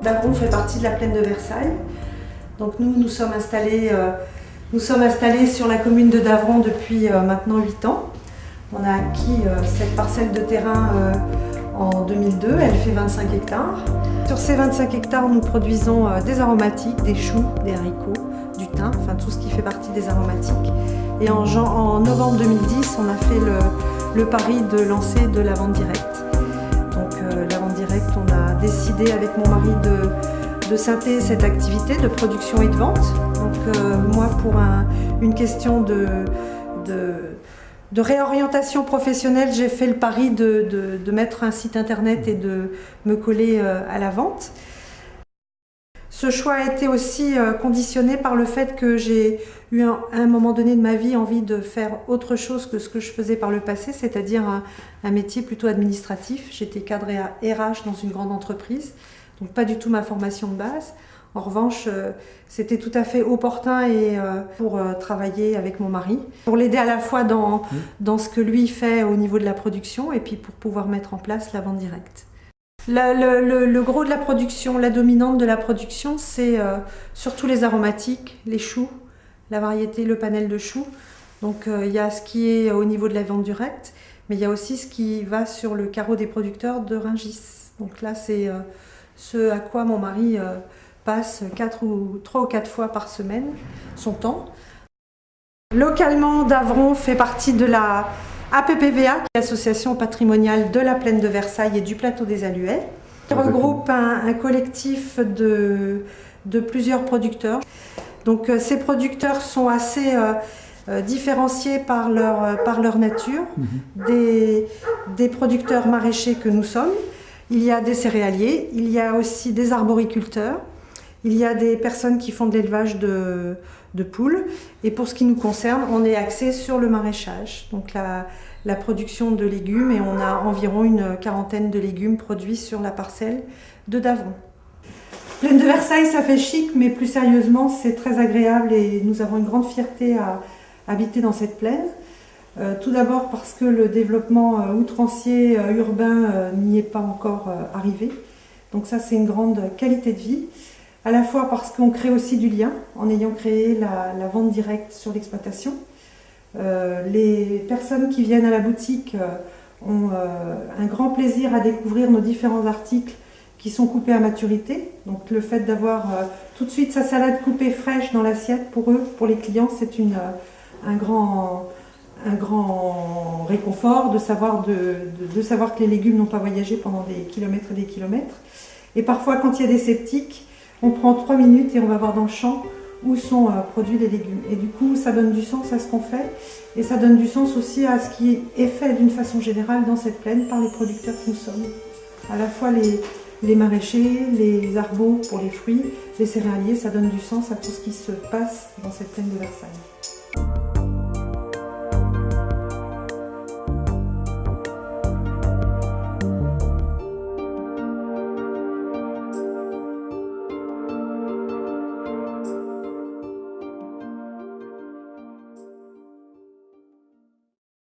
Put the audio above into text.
Davron fait partie de la plaine de Versailles. Donc nous sommes installés sur la commune de Davron depuis maintenant 8 ans. On a acquis cette parcelle de terrain en 2002, elle fait 25 hectares. Sur ces 25 hectares, nous produisons des aromatiques, des choux, des haricots, du thym, enfin tout ce qui fait partie des aromatiques. Et en novembre 2010, on a fait le pari de lancer de la vente directe. Donc la vente directe, on a décidé avec mon mari de scinder cette activité de production et de vente. Donc moi, pour une question de réorientation professionnelle, j'ai fait le pari de mettre un site internet et de me coller à la vente. Ce choix a été aussi conditionné par le fait que j'ai eu à un moment donné de ma vie envie de faire autre chose que ce que je faisais par le passé, c'est-à-dire un métier plutôt administratif. J'étais cadrée à RH dans une grande entreprise, donc pas du tout ma formation de base. En revanche, c'était tout à fait opportun pour travailler avec mon mari, pour l'aider à la fois dans ce que lui fait au niveau de la production et puis pour pouvoir mettre en place la vente directe. Le gros de la production, la dominante de la production, c'est surtout les aromatiques, les choux, la variété, le panel de choux. Donc il y a ce qui est au niveau de la vente directe, mais il y a aussi ce qui va sur le carreau des producteurs de Rungis. Donc là, c'est ce à quoi mon mari passe 3 ou 4 fois par semaine son temps. Localement, Davron fait partie de la APPVA, l'association patrimoniale de la plaine de Versailles et du plateau des Alluets. Il regroupe un collectif de plusieurs producteurs. Donc ces producteurs sont assez différenciés par leur nature, des producteurs maraîchers que nous sommes. Il y a des céréaliers, il y a aussi des arboriculteurs, il y a des personnes qui font de l'élevage de poules. Et pour ce qui nous concerne, on est axé sur le maraîchage, donc la production de légumes, et on a environ une quarantaine de légumes produits sur la parcelle de Davron. Plaine de Versailles, ça fait chic, mais plus sérieusement, c'est très agréable et nous avons une grande fierté à habiter dans cette plaine. Tout d'abord parce que le développement outrancier urbain n'y est pas encore arrivé. Donc ça, c'est une grande qualité de vie. À la fois parce qu'on crée aussi du lien en ayant créé la vente directe sur l'exploitation. Les personnes qui viennent à la boutique ont un grand plaisir à découvrir nos différents articles qui sont coupés à maturité. Donc le fait d'avoir tout de suite sa salade coupée fraîche dans l'assiette, pour eux, pour les clients, c'est un grand réconfort de savoir que les légumes n'ont pas voyagé pendant des kilomètres et des kilomètres. Et parfois, quand il y a des sceptiques, on prend 3 minutes et on va voir dans le champ où sont produits les légumes. Et du coup, ça donne du sens à ce qu'on fait et ça donne du sens aussi à ce qui est fait d'une façon générale dans cette plaine par les producteurs que nous sommes. À la fois les maraîchers, les arbaux pour les fruits, les céréaliers, ça donne du sens à tout ce qui se passe dans cette plaine de Versailles.